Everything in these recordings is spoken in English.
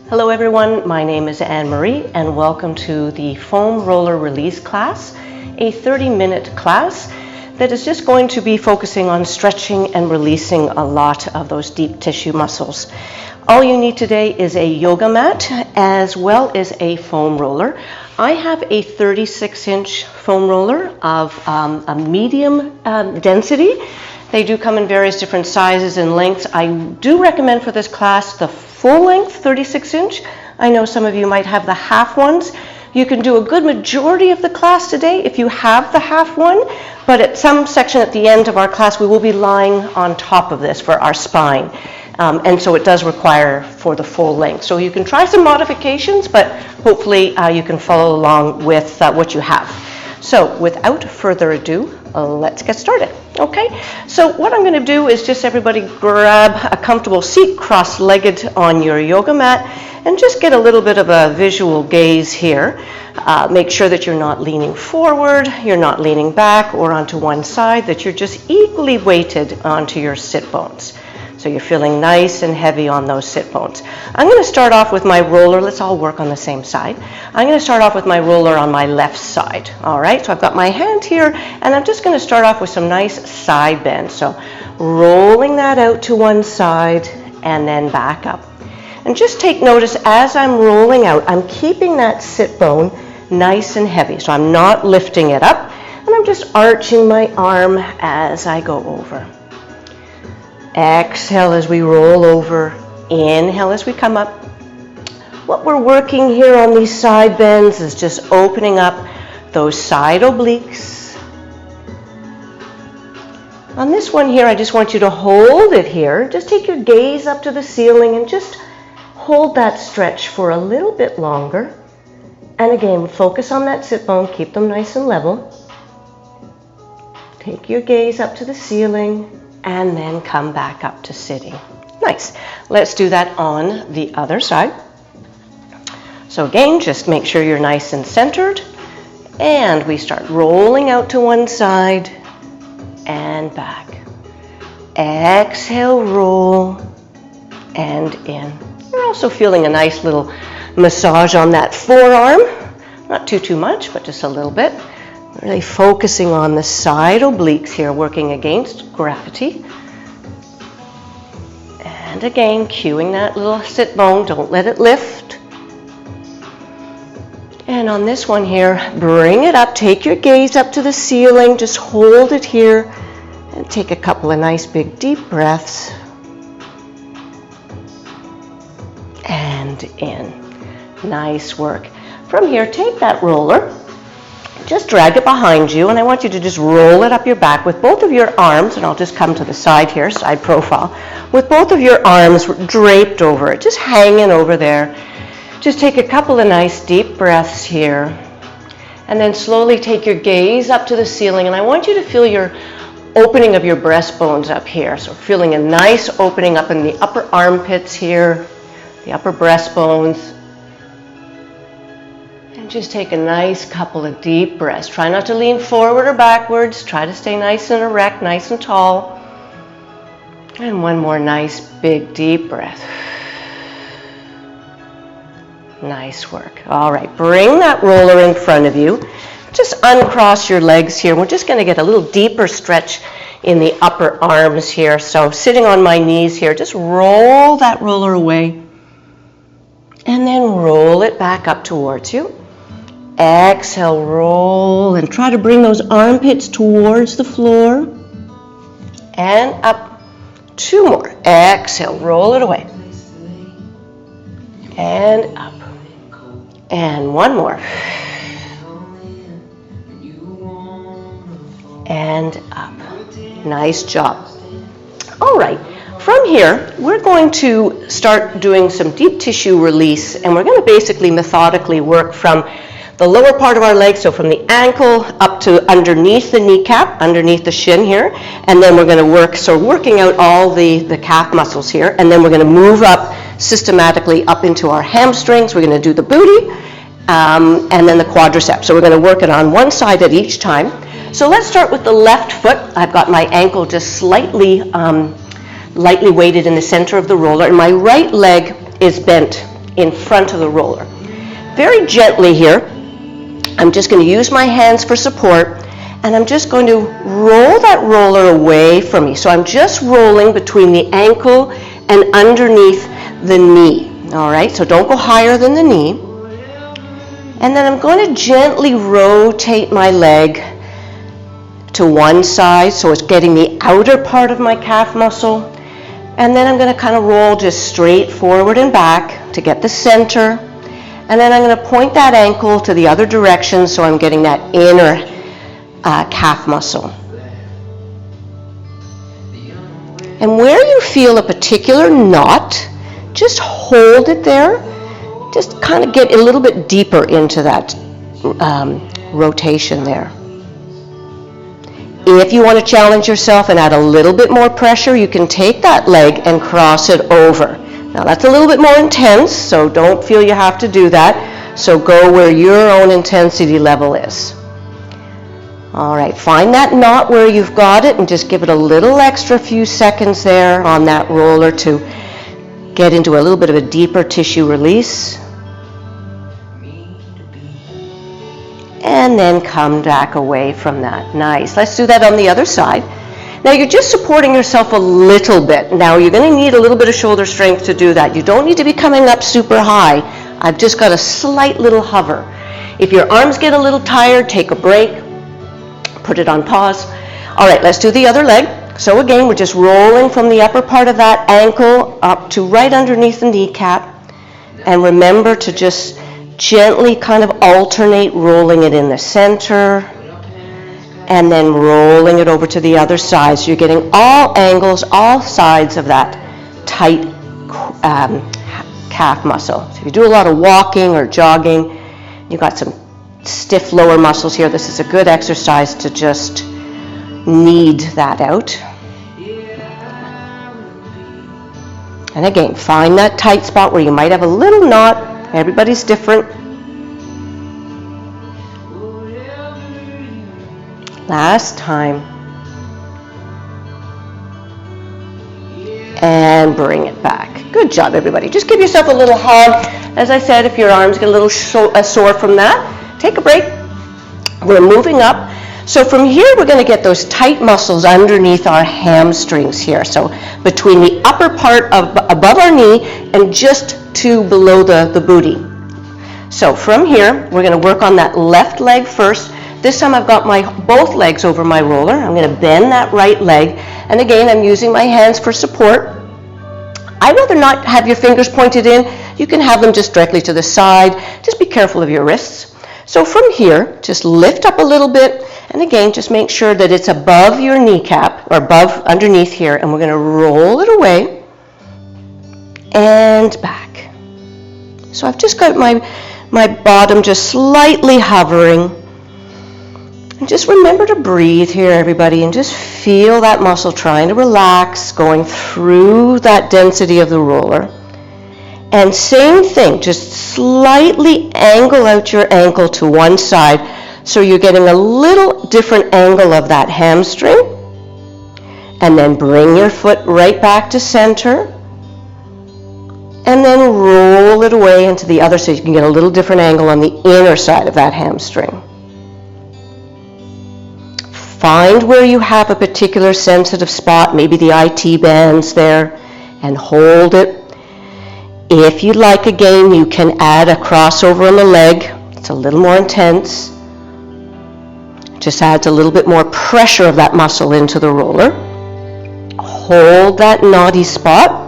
Hello everyone, my name is Anne-Marie and welcome to the foam roller release class, a 30-minute class that is just going to be focusing on stretching and releasing a lot of those deep tissue muscles. All you need today is a yoga mat as well as a foam roller. I have a 36-inch foam roller of a medium density. They do come in various different sizes and lengths. I do recommend for this class the full length 36-inch. I know some of you might have the half ones. You can do a good majority of the class today if you have the half one, but at some section at the end of our class we will be lying on top of this for our spine. And so it does require for the full length. So you can try some modifications, but hopefully you can follow along with what you have. So without further ado, let's get started. Okay, so what I'm going to do is just everybody grab a comfortable seat cross-legged on your yoga mat and just get a little bit of a visual gaze here. Make sure that you're not leaning forward, you're not leaning back or onto one side, that you're just equally weighted onto your sit bones. So you're feeling nice and heavy on those sit bones. I'm going to start off with my roller. Let's all work on the same side. I'm going to start off with my roller on my left side. All right, so I've got my hand here, and I'm just going to start off with some nice side bends. So rolling that out to one side and then back up. And just take notice as I'm rolling out, I'm keeping that sit bone nice and heavy. So I'm not lifting it up, and I'm just arching my arm as I go over. Exhale as we roll over, inhale as we come up. What we're working here on these side bends is just opening up those side obliques. On this one here, I just want you to hold it here. Just take your gaze up to the ceiling and just hold that stretch for a little bit longer. And again, focus on that sit bone, keep them nice and level. Take your gaze up to the ceiling and then come back up to sitting. Nice. Let's do that on the other side. So again, just make sure you're nice and centered. And we start rolling out to one side and back. Exhale, roll, and in. You're also feeling a nice little massage on that forearm. Not too much, but just a little bit. Really focusing on the side obliques here, working against gravity. And again, cueing that little sit bone, don't let it lift. And on this one here, bring it up, take your gaze up to the ceiling, just hold it here, and take a couple of nice big deep breaths. And in. Nice work. From here, take that roller, just drag it behind you, and I want you to just roll it up your back with both of your arms, and I'll just come to the side here, side profile, with both of your arms draped over it, just hanging over there. Just take a couple of nice deep breaths here, and then slowly take your gaze up to the ceiling, and I want you to feel your opening of your breastbones up here. So feeling a nice opening up in the upper armpits here, the upper breastbones. Just take a nice couple of deep breaths. Try not to lean forward or backwards. Try to stay nice and erect, nice and tall. And one more nice big deep breath. Nice work. All right, bring that roller in front of you. Just uncross your legs here. We're just going to get a little deeper stretch in the upper arms here. So sitting on my knees here, just roll that roller away. And then roll it back up towards you. Exhale, roll, and try to bring those armpits towards the floor. And up. Two more. Exhale, roll it away. And up. And one more. And up. Nice job. All right. From here, we're going to start doing some deep tissue release, and we're going to basically methodically work from the lower part of our leg, so from the ankle up to underneath the kneecap, underneath the shin here, and then we're going to work, so working out all the calf muscles here, and then we're going to move up systematically up into our hamstrings. We're going to do the booty, and then the quadriceps. So we're going to work it on one side at each time. So let's start with the left foot. I've got my ankle just slightly lightly weighted in the center of the roller, and my right leg is bent in front of the roller. Very gently here, I'm just going to use my hands for support, and I'm just going to roll that roller away from me. So I'm just rolling between the ankle and underneath the knee. All right, so don't go higher than the knee. And then I'm going to gently rotate my leg to one side, so it's getting the outer part of my calf muscle. And then I'm going to kind of roll just straight forward and back to get the center. And then I'm going to point that ankle to the other direction, so I'm getting that inner calf muscle. And where you feel a particular knot, just hold it there. Just kind of get a little bit deeper into that rotation there. If you want to challenge yourself and add a little bit more pressure, you can take that leg and cross it over. Now that's a little bit more intense, so don't feel you have to do that. So go where your own intensity level is. All right, find that knot where you've got it and just give it a little extra few seconds there on that roller to get into a little bit of a deeper tissue release. And then come back away from that. Nice. Let's do that on the other side. Now you're just supporting yourself a little bit. Now you're going to need a little bit of shoulder strength to do that. You don't need to be coming up super high. I've just got a slight little hover. If your arms get a little tired, take a break. Put it on pause. All right, let's do the other leg. So again, we're just rolling from the upper part of that ankle up to right underneath the kneecap. And remember to just gently kind of alternate rolling it in the center and then rolling it over to the other side. So you're getting all angles, all sides of that tight calf muscle. So if you do a lot of walking or jogging, you've got some stiff lower muscles here. This is a good exercise to just knead that out. And again, find that tight spot where you might have a little knot. Everybody's different. Last time. And bring it back. Good job, everybody. Just give yourself a little hug. As I said, if your arms get a little sore from that, take a break. We're moving up. So from here, we're going to get those tight muscles underneath our hamstrings here. So between the upper part of above our knee and just to below the booty. So from here, we're going to work on that left leg first. This time I've got both legs over my roller. I'm going to bend that right leg. And again, I'm using my hands for support. I'd rather not have your fingers pointed in. You can have them just directly to the side. Just be careful of your wrists. So from here, just lift up a little bit. And again, just make sure that it's above your kneecap, or underneath here. And we're going to roll it away and back. So I've just got my bottom just slightly hovering. And just remember to breathe here, everybody, and just feel that muscle trying to relax, going through that density of the roller. And same thing, just slightly angle out your ankle to one side so you're getting a little different angle of that hamstring. And then bring your foot right back to center. And then roll it away into the other side so you can get a little different angle on the inner side of that hamstring. Find where you have a particular sensitive spot, maybe the IT bands there, and hold it. If you'd like, again, you can add a crossover on the leg. It's a little more intense. Just adds a little bit more pressure of that muscle into the roller. Hold that knotty spot.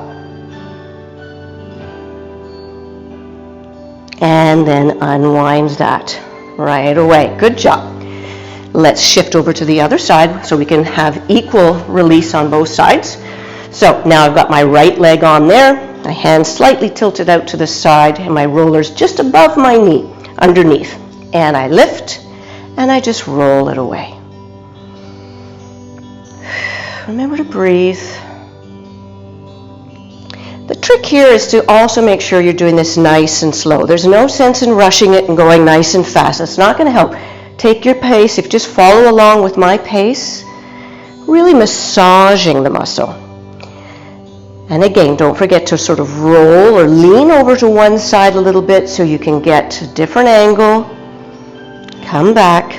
And then unwind that right away. Good job. Let's shift over to the other side so we can have equal release on both sides. So now I've got my right leg on there, my hands slightly tilted out to the side, and my roller's just above my knee, underneath. And I lift, and I just roll it away. Remember to breathe. The trick here is to also make sure you're doing this nice and slow. There's no sense in rushing it and going nice and fast. It's not going to help. Take your pace. If you just follow along with my pace, really massaging the muscle. And again, don't forget to sort of roll or lean over to one side a little bit so you can get a different angle. Come back.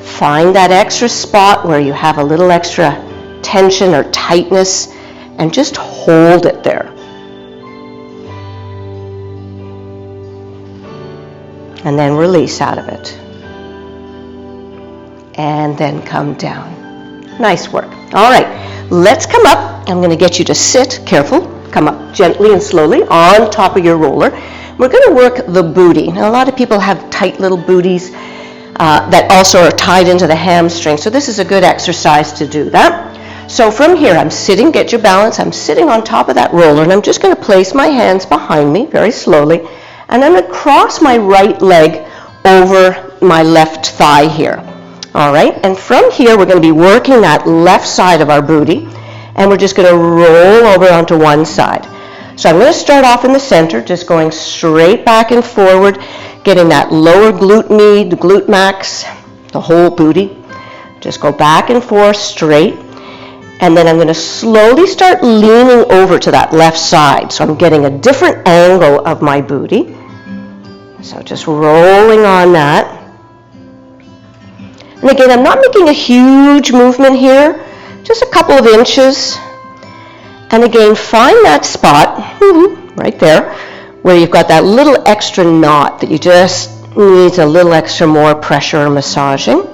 Find that extra spot where you have a little extra tension or tightness and just hold it there. And then release out of it. And then come down. Nice work. All right, let's come up. I'm going to get you to sit, careful, come up gently and slowly on top of your roller. We're going to work the booty. Now, a lot of people have tight little booties that also are tied into the hamstring, so this is a good exercise to do that. So from here, I'm sitting, get your balance, I'm sitting on top of that roller, and I'm just going to place my hands behind me very slowly, and I'm going to cross my right leg over my left thigh here. All right, and from here, we're going to be working that left side of our booty, and we're just going to roll over onto one side. So I'm going to start off in the center, just going straight back and forward, getting that lower glute med, the glute max, the whole booty. Just go back and forth straight. And then I'm going to slowly start leaning over to that left side. So I'm getting a different angle of my booty. So just rolling on that. And again, I'm not making a huge movement here, just a couple of inches. And again, find that spot, right there, where you've got that little extra knot that you just need a little extra more pressure or massaging.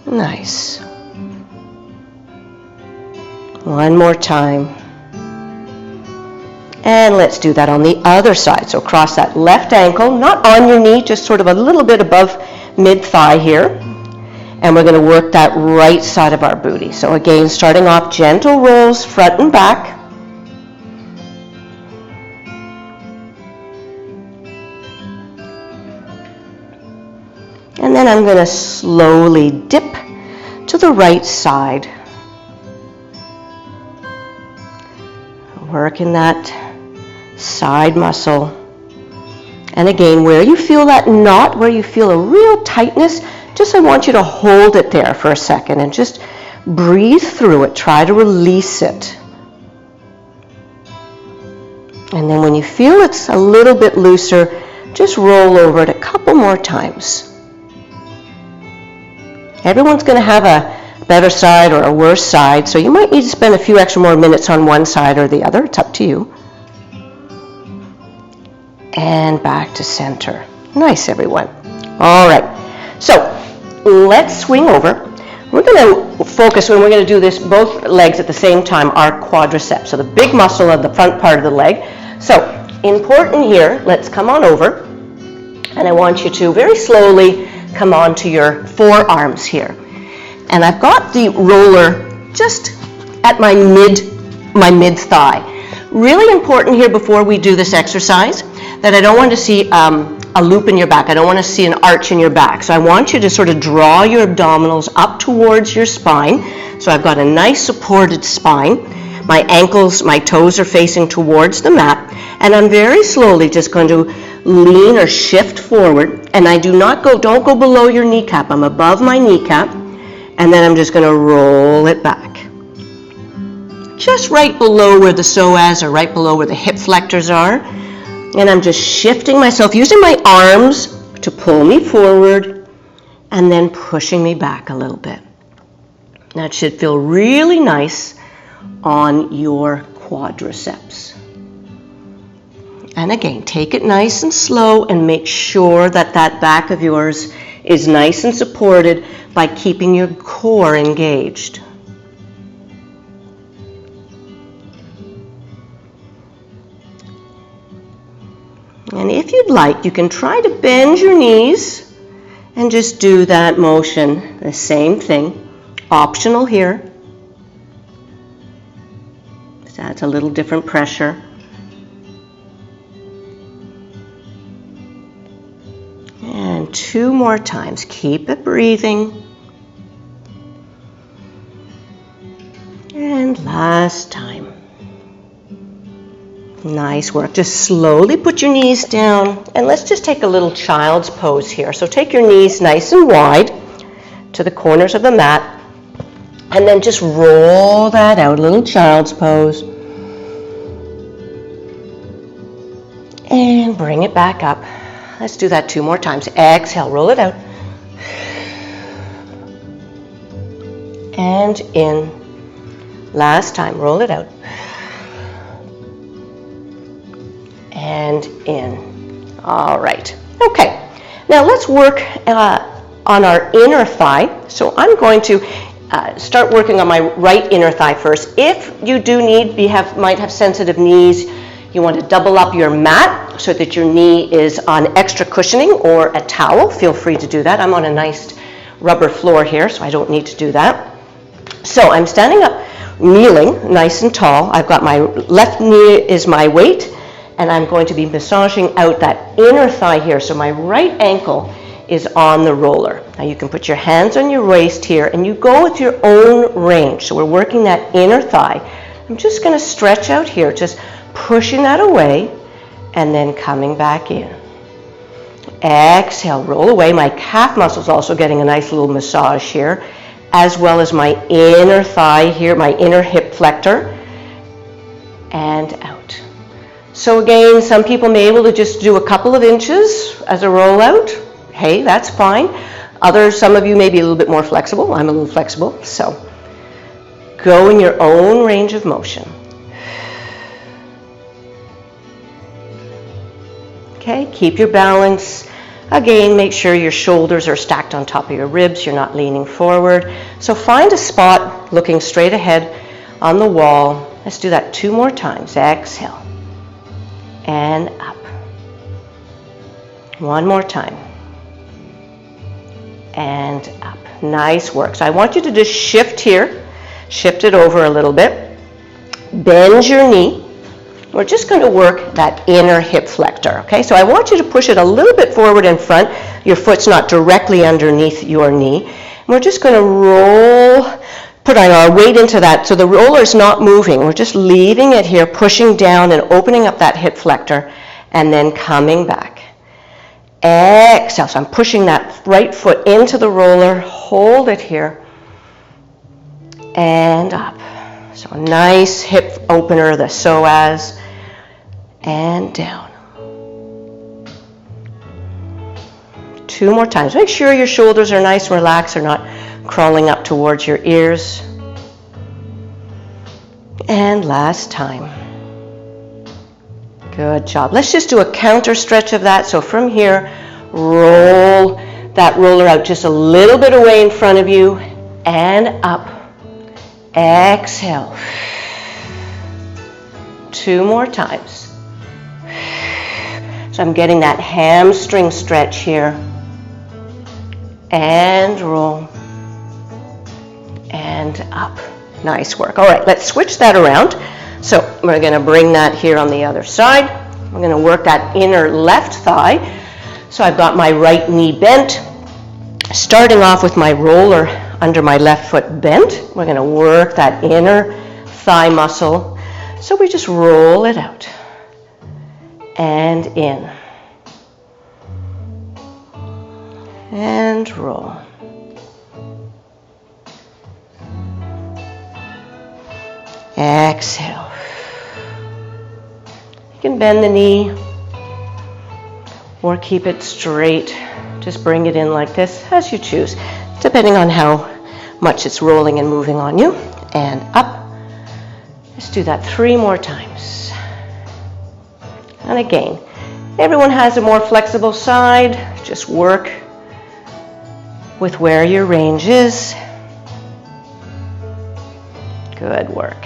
Nice. One more time. And let's do that on the other side. So cross that left ankle, not on your knee, just sort of a little bit above mid-thigh here. And we're going to work that right side of our booty. So again, starting off gentle rolls front and back. And then I'm going to slowly dip to the right side. Working that side muscle. And again, where you feel that knot, where you feel a real tightness, just I want you to hold it there for a second and just breathe through it. Try to release it. And then when you feel it's a little bit looser, just roll over it a couple more times. Everyone's going to have a better side or a worse side, so you might need to spend a few extra more minutes on one side or the other. It's up to you. And back to center. Nice, everyone. All right. So let's swing over. We're going to focus, when we're going to do this, both legs at the same time, our quadriceps, so the big muscle of the front part of the leg. So important here, let's come on over. And I want you to very slowly come on to your forearms here. And I've got the roller just at my mid-thigh. Really important here before we do this exercise that I don't want to see a loop in your back. I don't want to see an arch in your back. So I want you to sort of draw your abdominals up towards your spine. So I've got a nice supported spine. My ankles, my toes are facing towards the mat. And I'm very slowly just going to lean or shift forward. And I don't go below your kneecap. I'm above my kneecap. And then I'm just going to roll it back. Just right below where the psoas or right below where the hip flexors are. And I'm just shifting myself, using my arms to pull me forward and then pushing me back a little bit. That should feel really nice on your quadriceps. And again, take it nice and slow and make sure that that back of yours is nice and supported by keeping your core engaged. And if you'd like, you can try to bend your knees and just do that motion, the same thing, optional here. That's a little different pressure. And 2 more times, keep it breathing. And last time. Nice work. Just slowly put your knees down and let's just take a little child's pose here. So take your knees nice and wide to the corners of the mat And then just roll that out, a little child's pose. And bring it back up. Let's do that 2 more times. Exhale, roll it out. And in. Last time, roll it out. And in. All right. Okay. Now let's work on our inner thigh. So I'm going to start working on my right inner thigh first. If you do might have sensitive knees, you want to double up your mat so that your knee is on extra cushioning or a towel. Feel free to do that. I'm on a nice rubber floor here, so I don't need to do that. So I'm standing up, kneeling, nice and tall. I've got my left knee is my weight, and I'm going to be massaging out that inner thigh here. So my right ankle is on the roller. Now you can put your hands on your waist here, and you go with your own range. So we're working that inner thigh. I'm just going to stretch out here, just pushing that away, and then coming back in. Exhale, roll away. My calf muscle's also getting a nice little massage here, as well as my inner thigh here, my inner hip flexor, and out. So again, some people may be able to just do a couple of inches as a rollout. Hey, that's fine. Some of you may be a little bit more flexible. I'm a little flexible, so go in your own range of motion. Okay, keep your balance. Again, make sure your shoulders are stacked on top of your ribs. You're not leaning forward. So find a spot looking straight ahead on the wall. Let's do that 2 more times. Exhale. And up. 1 more time. And up. Nice work. So I want you to just shift here. Shift it over a little bit. Bend your knee. We're just going to work that inner hip flexor, okay? So I want you to push it a little bit forward in front. Your foot's not directly underneath your knee. And we're just going to roll, put our weight into that. So the roller's not moving. We're just leaving it here, pushing down and opening up that hip flexor, and then coming back. Exhale. So I'm pushing that right foot into the roller. Hold it here. And up. So a nice hip opener, the psoas, and down. 2 more times. Make sure your shoulders are nice and relaxed. They're not crawling up towards your ears. And last time. Good job. Let's just do a counter stretch of that. So from here, roll that roller out just a little bit away in front of you and up. Exhale. 2 more times. So I'm getting that hamstring stretch here. And roll. And up. Nice work. All right, let's switch that around. So we're going to bring that here on the other side. We're going to work that inner left thigh. So I've got my right knee bent. Starting off with my roller under my left foot bent. We're going to work that inner thigh muscle. So we just roll it out. And in. And roll. Exhale. You can bend the knee or keep it straight. Just bring it in like this as you choose, depending on how much it's rolling and moving on you. And up. Let's do that 3 more times. And again, everyone has a more flexible side. Just work with where your range is. Good work.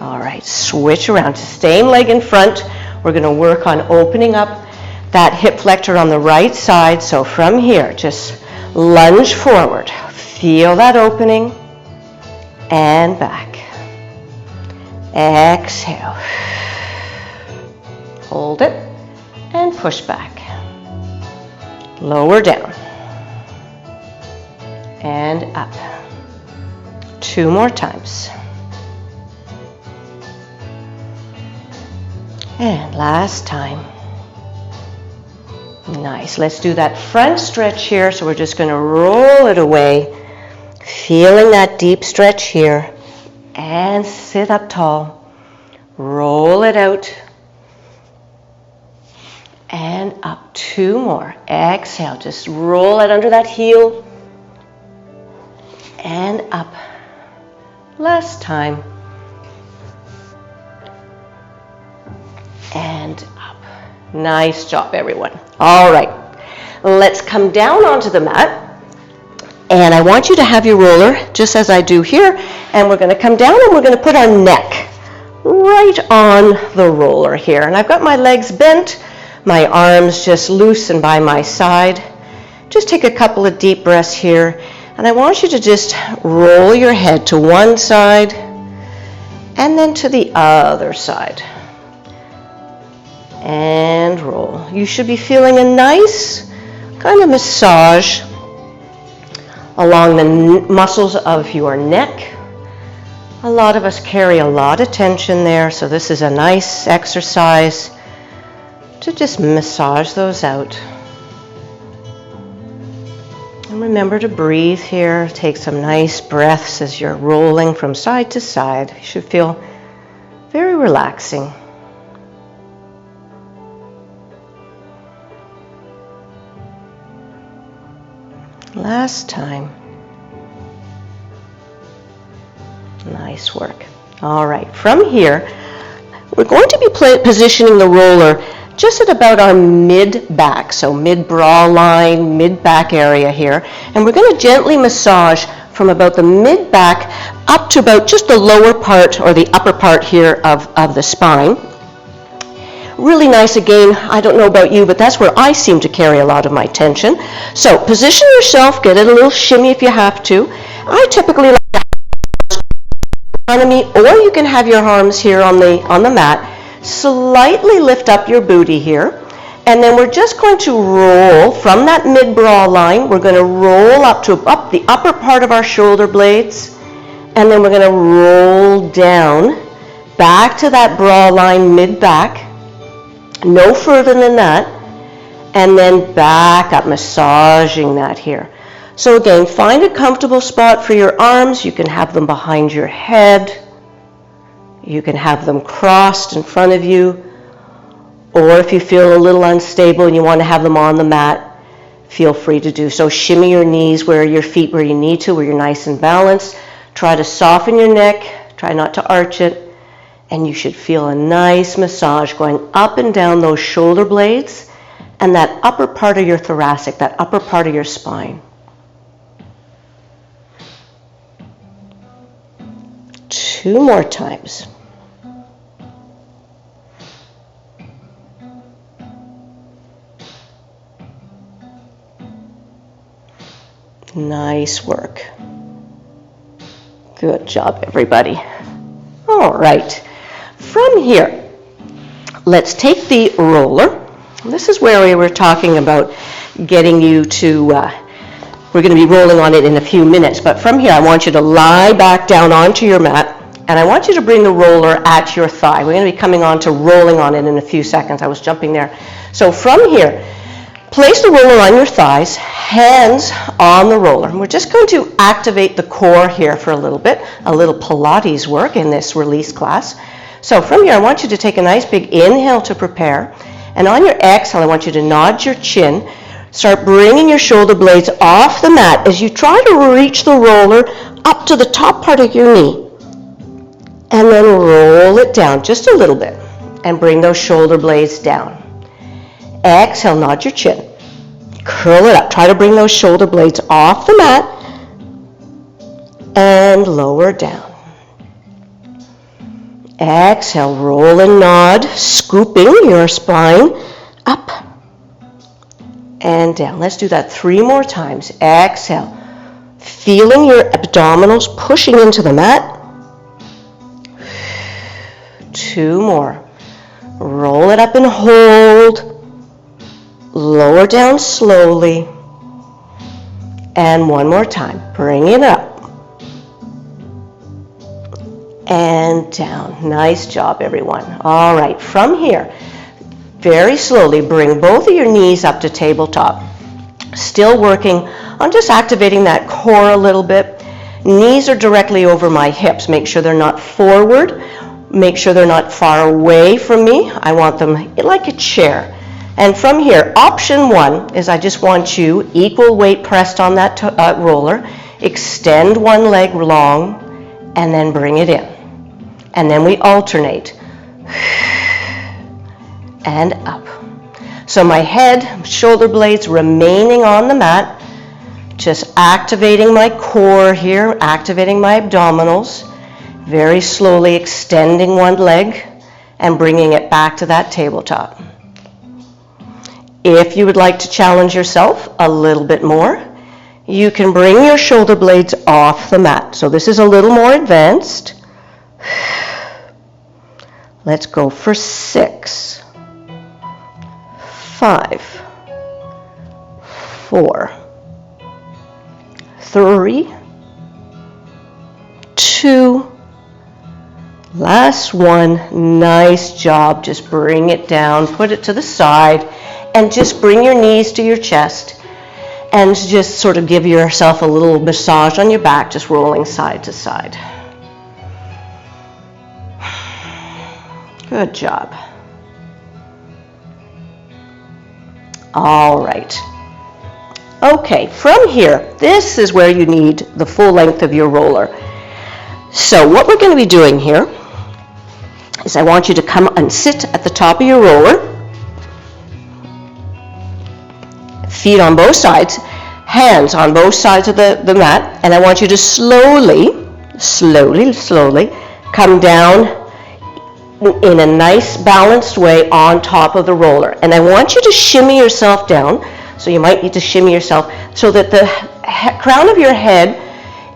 All right, switch around. Same leg in front. We're going to work on opening up that hip flexor on the right side. So from here, just lunge forward. Feel that opening. And back. Exhale. Hold it. And push back. Lower down. And up. 2 more times. And last time. Nice. Let's do that front stretch here. So we're just going to roll it away. Feeling that deep stretch here. And sit up tall. Roll it out. And up. 2 more. Exhale. Just roll it under that heel. And up. Last time. And up. Nice job, everyone. All right. Let's come down onto the mat. And I want you to have your roller, just as I do here. And we're going to come down and we're going to put our neck right on the roller here. And I've got my legs bent, my arms just loose and by my side. Just take a couple of deep breaths here. And I want you to just roll your head to one side and then to the other side. And roll. You should be feeling a nice kind of massage along the muscles of your neck. A lot of us carry a lot of tension there, so this is a nice exercise to just massage those out. And remember to breathe here. Take some nice breaths as you're rolling from side to side. You should feel very relaxing. Last time. Nice work. All right, from here, we're going to be positioning the roller just at about our mid-back, so mid-bra line, mid-back area here. And we're going to gently massage from about the mid-back up to about just the lower part or the upper part here of the spine. Really nice again. I don't know about you, but that's where I seem to carry a lot of my tension. So position yourself, get it a little shimmy if you have to. I typically like to have in front of me, or you can have your arms here on the mat. Slightly lift up your booty here, and then we're just going to roll from that mid-bra line. We're going to roll up the upper part of our shoulder blades, and then we're going to roll down back to that bra line mid-back. No further than that, and then back up, massaging that here. So again, find a comfortable spot for your arms. You can have them behind your head. You can have them crossed in front of you. Or if you feel a little unstable and you want to have them on the mat, feel free to do so. Shimmy your knees, where your feet where you need to, where you're nice and balanced. Try to soften your neck. Try not to arch it. And you should feel a nice massage going up and down those shoulder blades and that upper part of your thoracic, that upper part of your spine. 2 more times. Nice work. Good job, everybody. All right. From here, let's take the roller. This is where we were talking about getting you to, we're going to be rolling on it in a few minutes, but from here I want you to lie back down onto your mat, and I want you to bring the roller at your thigh. We're going to be coming on to rolling on it in a few seconds. I was jumping there. So from here, place the roller on your thighs, hands on the roller. And we're just going to activate the core here for a little bit, a little Pilates work in this release class. So from here, I want you to take a nice big inhale to prepare. And on your exhale, I want you to nod your chin. Start bringing your shoulder blades off the mat as you try to reach the roller up to the top part of your knee. And then roll it down just a little bit and bring those shoulder blades down. Exhale, nod your chin. Curl it up. Try to bring those shoulder blades off the mat and lower down. Exhale, roll and nod, scooping your spine up and down. Let's do that 3 more times. Exhale, feeling your abdominals pushing into the mat. 2 more. Roll it up and hold. Lower down slowly. And 1 more time. Bring it up. And down. Nice job, everyone. All right, from here, very slowly bring both of your knees up to tabletop. Still working on just activating that core a little bit. Knees are directly over my hips. Make sure they're not forward. Make sure they're not far away from me. I want them like a chair. And from here, option one is I just want you equal weight pressed on that roller. Extend one leg long and then bring it in. And then we alternate. And up. So my head, shoulder blades remaining on the mat. Just activating my core here, activating my abdominals. Very slowly extending one leg and bringing it back to that tabletop. If you would like to challenge yourself a little bit more, you can bring your shoulder blades off the mat. So this is a little more advanced. Let's go for 6, 5, 4, 3, 2, last one. Nice job. Just bring it down, put it to the side, and just bring your knees to your chest and just sort of give yourself a little massage on your back, just rolling side to side. Good job. All right. Okay, from here, this is where you need the full length of your roller. So what we're going to be doing here is I want you to come and sit at the top of your roller. Feet on both sides, hands on both sides of the mat, and I want you to slowly come down in a nice balanced way on top of the roller. And I want you to shimmy yourself down, so you might need to shimmy yourself so that the crown of your head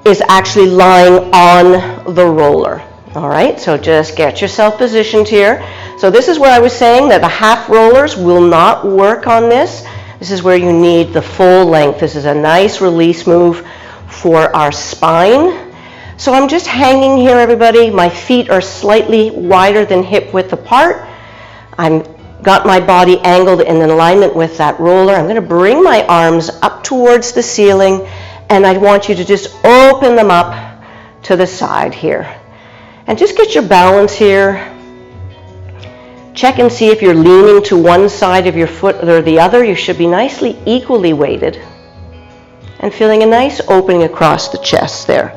is actually lying on the roller. All right, so just get yourself positioned here. So this is where I was saying that the half rollers will not work on this. This is where you need the full length. This is a nice release move for our spine. So I'm just hanging here, everybody. My feet are slightly wider than hip width apart. I've got my body angled in alignment with that roller. I'm going to bring my arms up towards the ceiling, and I want you to just open them up to the side here. And just get your balance here. Check and see if you're leaning to one side of your foot or the other. You should be nicely equally weighted and feeling a nice opening across the chest there.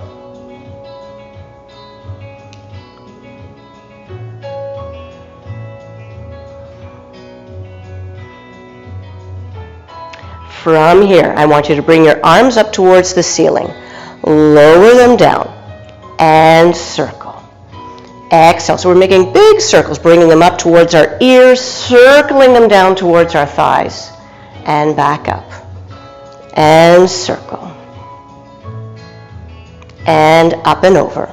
From here, I want you to bring your arms up towards the ceiling. Lower them down and circle. Exhale. So we're making big circles, bringing them up towards our ears, circling them down towards our thighs, and back up. And circle. And up and over.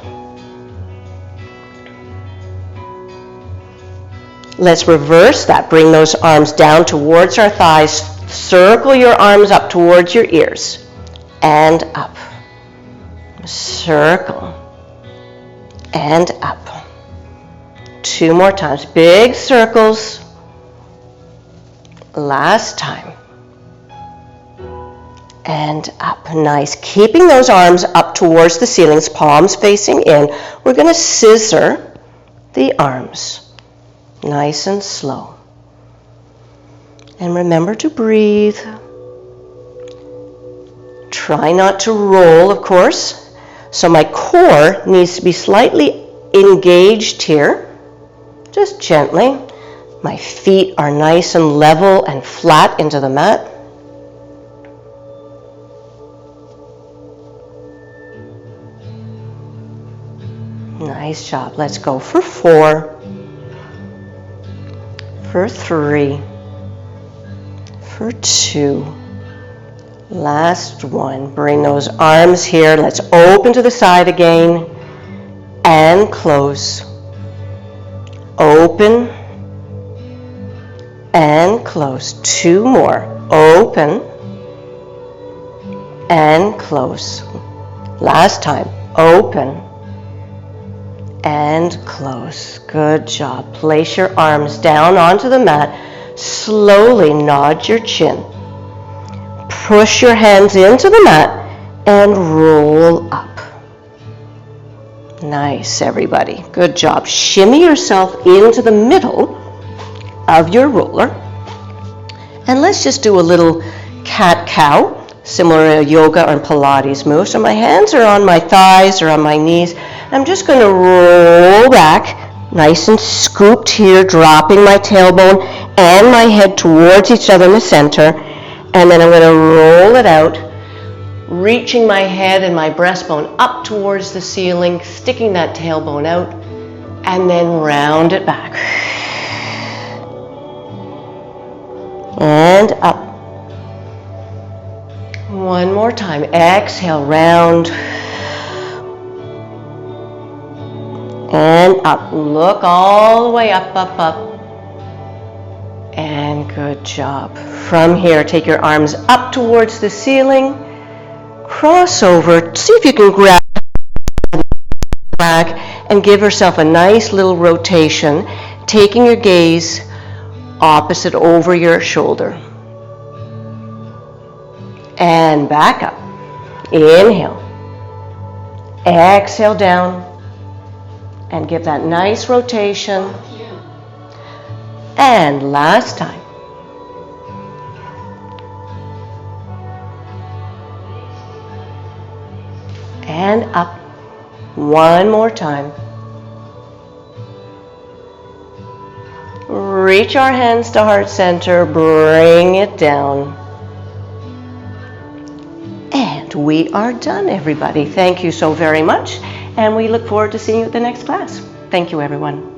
Let's reverse that. Bring those arms down towards our thighs. Circle your arms up towards your ears. And up. Circle. And up. 2 more times. Big circles. Last time. And up. Nice. Keeping those arms up towards the ceilings, palms facing in. We're going to scissor the arms. Nice and slow. And remember to breathe. Try not to roll, of course. So my core needs to be slightly engaged here. Just gently. My feet are nice and level and flat into the mat. Nice job. Let's go for 4, for 3, for 2. Last one. Bring those arms here. Let's open to the side again and close. Open and close. 2 more. Open and close. Last time. Open and close. Good job. Place your arms down onto the mat. Slowly nod your chin. Push your hands into the mat and roll up. Nice, everybody. Good job. Shimmy yourself into the middle of your roller. And let's just do a little cat-cow, similar to yoga or Pilates move. So my hands are on my thighs or on my knees. I'm just going to roll back, nice and scooped here, dropping my tailbone and my head towards each other in the center. And then I'm going to roll it out, reaching my head and my breastbone up towards the ceiling, sticking that tailbone out, and then round it back. And up. One more time. Exhale, round. And up. Look all the way up, up, up. And good job. From here, take your arms up towards the ceiling. Cross over. See if you can grab back and give yourself a nice little rotation, taking your gaze opposite over your shoulder. And back up. Inhale. Exhale down. And give that nice rotation. And last time. And up. One more time. Reach our hands to heart center, bring it down. And we are done, everybody. Thank you so very much, and we look forward to seeing you at the next class. Thank you, everyone.